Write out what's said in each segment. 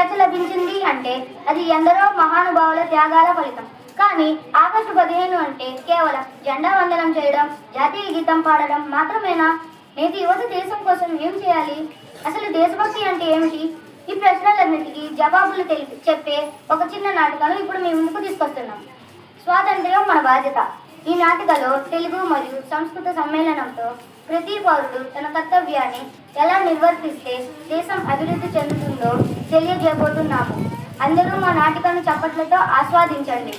స్వేచ్ఛ లభించింది అంటే అది ఎందరో మహానుభావుల త్యాగాల ఫలితం. కానీ ఆగస్టు 15 అంటే కేవలం జెండా వందనం చేయడం, జాతీయ గీతం పాడడం మాత్రమేనా? నేటి యువత దేశం కోసం ఏం చేయాలి? అసలు దేశభక్తి అంటే ఏమిటి? ఈ ప్రశ్నలన్నిటికీ జవాబులు చెప్పే ఒక చిన్న నాటికను ఇప్పుడు మీ ముందుకు తీసుకొస్తున్నాం. స్వాతంత్ర్యం మన బాధ్యత. ఈ నాటికలో తెలుగు మరియు సంస్కృత సమ్మేళనంతో ప్రతి పౌరుడు తన కర్తవ్యాన్ని ఎలా నిర్వర్తిస్తే దేశం అభివృద్ధి చెందుతుందో తెలియజేయబోతున్నాము. అందరూ మా నాటికను చప్పట్లతో ఆస్వాదించండి.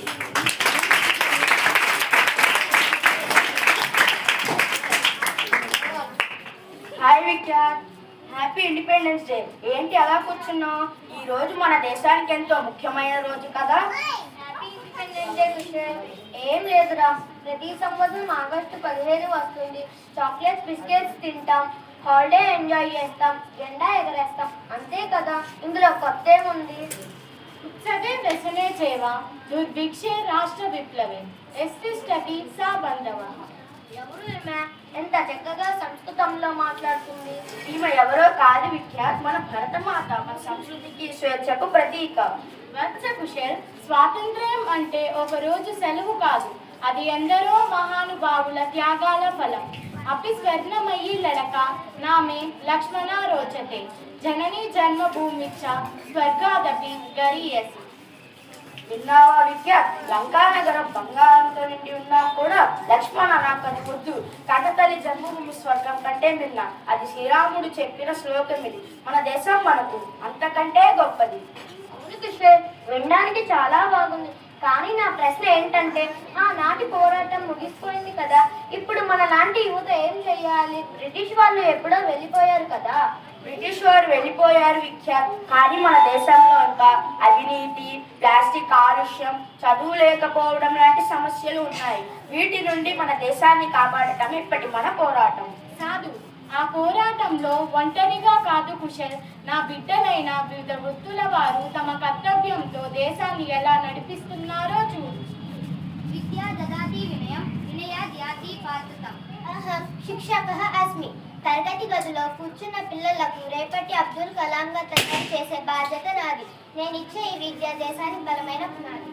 Hi Vikhyat, happy independence day. ఏంటి అలా కూర్చున్నావు? ఈ రోజు మన దేశానికి ఎంతో ముఖ్యమైన రోజు కదా. Happy independence day Kushal. ఏం లేదురా, ప్రతి సంవత్సరం ఆగస్టు 15 వస్తుంది. చాక్లెట్స్ బిస్కెట్స్ తింటాం, హాలిడే ఎంజాయ్ చేస్తాం, జెండా ఎగరేస్తాం, అంతే కదా. ఇందులో కొత్త ఏముంది? उत्सवे व्यसने सेवा दुर्भिक्षे राष्ट्र विप्लवे एस्तिष्ठति सा बन्धवः. ఎవరు ఈమె? ఎంత చక్కగా సంస్కృతంలో మాట్లాడుతుంది. ఈమె ఎవరో కాదు విఖ్యాత్, మన భరతమాత, మన సంస్కృతికి స్వేచ్ఛకు ప్రతీక. వత్స కుశల్, స్వాతంత్ర్యం అంటే ఒక రోజు సెలవు కాదు, అది ఎందరో మహానుభావుల త్యాగాల ఫలం. అపి స్వర్ణమయీ లడక నామే లక్ష్మణ రోచతే జననీ జన్మభూమిచ్చ స్వర్గాదపి గరీయసి. విన్నావా విఖ్యాత్? లంకానగరం బంగారంతో నిండి ఉన్నా కూడా లక్ష్మణ నాకది వద్దు, కన్నతల్లి జన్మభూమి స్వర్గం కంటే మిన్న. అది శ్రీరాముడు చెప్పిన శ్లోకం ఇది. మన దేశం మనకు అంతకంటే గొప్పది. అవును కిషోర్, వినడానికి చాలా బాగుంది. కానీ నా ప్రశ్న ఏంటంటే, ఆనాటి పోరాటం ముగిసిపోయింది కదా, ఇప్పుడు మన లాంటి యువత ఏం చేయాలి? బ్రిటిష్ వాళ్ళు ఎప్పుడో వెళ్ళిపోయారు కదా. బ్రిటిష్ వారు వెళ్ళిపోయారు విఖ్యాత్, కానీ మన దేశంలో ఇంకా అవినీతి, ప్లాస్టిక్ కాలుష్యం, చదువు లేకపోవడం లాంటి సమస్యలు ఉన్నాయి. వీటి నుండి మన దేశాన్ని కాపాడటం ఇప్పటి మన పోరాటం. సాధు, ఆ పోరాటంలో ఒంటరిగా కాదు కుశల్, నా బిడ్డలైన వివిధ వృత్తుల వారు తమ కర్తవ్యంతో దేశాన్ని ఎలా నడిపిస్తున్నారో చూడు. విద్యా దదాతి వినయం, వినయా ధ్యాతి పాత్రత. అహం శిక్షకః అస్మి. తరగతి గదిలో కూర్చున్న పిల్లలకు రేపటి అబ్దుల్ కలాంగా తయారు చేసే బాధ్యత నాది. నేను ఇచ్చే ఈ విద్య దేశానికి బలమైన పునాది.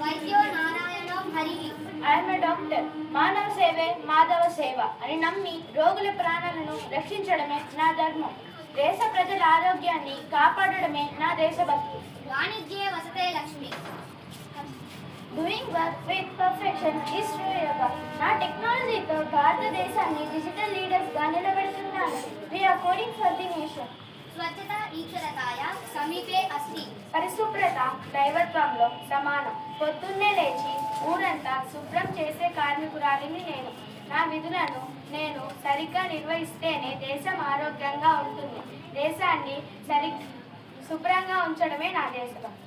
వైద్యో నారాయణో హరిః. I'm a doctor. మానవ సేవే మాధవ సేవ అని నమ్మి రోగుల ప్రాణాలను రక్షించడమే నా ధర్మం. దేశ ప్రజల ఆరోగ్యాన్ని కాపాడడమే నా దేశభక్తి. వాణిజ్యే వసతే లక్ష్మి. Doing work with perfection is true yoga. నా టెక్నాలజీతో భారతదేశాన్ని డిజిటల్ లీడర్స్గా నిలబెడుతున్నాను. We are coding for the nation. స్వచ్ఛత ఈశ్వరతాయ సమీపే అస్తి. పరిశుభ్రత దైవత్వంలో సమానం. పొద్దున్నే లేచి ఊరంతా శుభ్రం చేసే కార్మికురాలిని నేను. నా విధులను నేను సరిగ్గా నిర్వహిస్తేనే దేశం ఆరోగ్యంగా ఉంటుంది. దేశాన్ని శుభ్రంగా ఉంచడమే నా దేశభక్తి.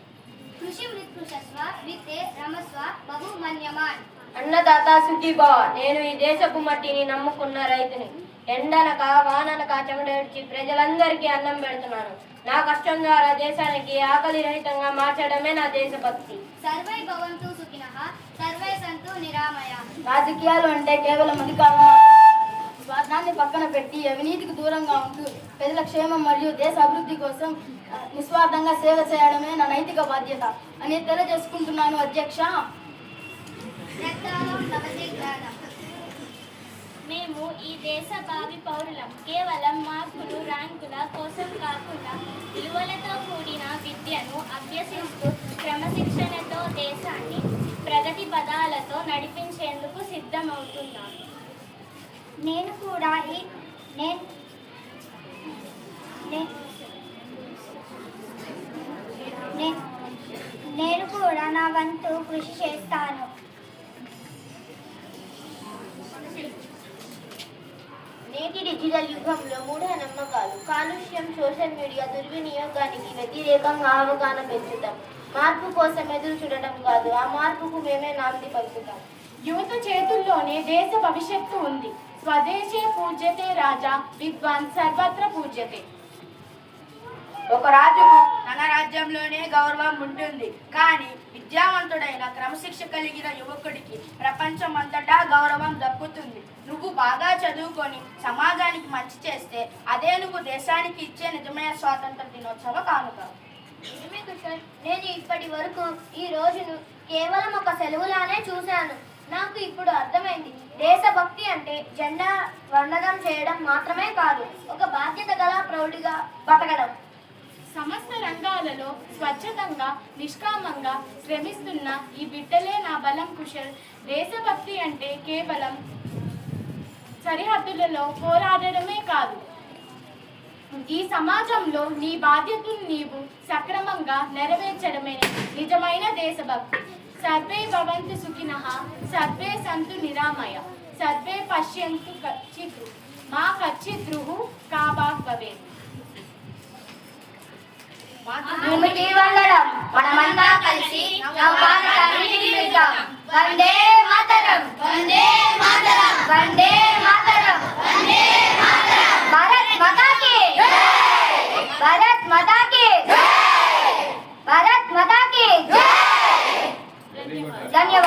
కృషి మృత్కృషస్వ విత్తే రమస్వ బహు మన్యమాన్. అన్నదాత సుఖీభవ. నేను ఈ దేశపు మట్టిని నమ్ముకున్న రైతుని. ఎండనక వాననక చెమటేడ్చి ప్రజలందరికీ అన్నం పెడుతున్నాను. నా కష్టం ద్వారా దేశానికి ఆకలి రహితంగా మార్చడమే నా దేశభక్తి. సర్వై భవంతు సుఖినః, సర్వై సంతు నిరామయః. రాజకీయాలు అంటే కేవలం అధికారం, స్వార్థాన్ని పక్కన పెట్టి అవినీతికి దూరంగా ఉంటూ ప్రజల క్షేమం మరియు దేశ అభివృద్ధి కోసం నిస్వార్థంగా సేవ చేయడమే నా నైతిక బాధ్యత అని తెలియజేసుకుంటున్నాను అధ్యక్ష. మేము ఈ దేశ భావి పౌరులం. కేవలం మార్కులు ర్యాంకుల కోసం కాకుండా విలువలతో కూడిన విద్యను అభ్యసిస్తూ క్రమశిక్షణతో దేశాన్ని ప్రగతి పదాలతో నడిపించేందుకు సిద్ధమవుతున్నాను. నేను కూడా నేను కూడా నా వంతు కృషి చేస్తాను. నేటి డిజిటల్ యుగంలో మూఢ నమ్మకాలు, కాలుష్యం, సోషల్ మీడియా దుర్వినియోగానికి వ్యతిరేకంగా అవగాహన పెంచుతాం. మార్పు కోసం ఎదురు చూడటం కాదు, ఆ మార్పుకు మేమే నాంది పలుకుతాం. యువత చేతుల్లోనే దేశ భవిష్యత్తు ఉంది. స్వదేశే పూజ్యతే రాజా, విద్వాన్ సర్వత్ర పూజ్యతే. ఒక రాజుకు తన రాజ్యంలోనే గౌరవం ఉంటుంది, కానీ విద్యావంతుడైన క్రమశిక్ష కలిగిన యువకుడికి ప్రపంచం అంతటా గౌరవం దక్కుతుంది. నువ్వు బాగా చదువుకొని సమాజానికి మంచి చేస్తే అదే నువ్వు దేశానికి ఇచ్చే నిజమైన స్వాతంత్ర దినోత్సవ కానుక. నిజమే కుశల్, నేను ఇప్పటి వరకు ఈ రోజును కేవలం ఒక సెలవులానే చూశాను. నాకు ఇప్పుడు అర్థమైంది, దేశభక్తి అంటే జెండా వందనం చేయడం మాత్రమే కాదు, ఒక బాధ్యత గల ప్రౌఢిగా బతకడం. సమస్త రంగాలలో స్వచ్ఛతంగా నిష్కామంగా శ్రమిస్తున్న ఈ బిడ్డలే నా బలం కుశల్. దేశభక్తి అంటే కేవలం సరిహద్దులలో పోరాడడమే కాదు, ఈ సమాజంలో నీ బాధ్యతను నీవు సక్రమంగా నెరవేర్చడమే నిజమైన దేశభక్తి. సర్వే భవంతు సుఖినః, సర్వే సంతు నిరామయ, సర్వే పశ్యంతు కచ్చిత్ మా కచ్చిద్రుః కాభాగ్ భవేత్. భూమికి వందనం, మనమంతా కలిసి నవభారతాన్ని నిర్మిద్దాం. వందే మాతరం, వందే మాతరం, వందే మాతరం, వందే మాతరం. భారత్ మాతా కీ జై, భారత్ మాతా కీ జై, భారత్ మాతా కీ జై. ధన్యవాదాలు.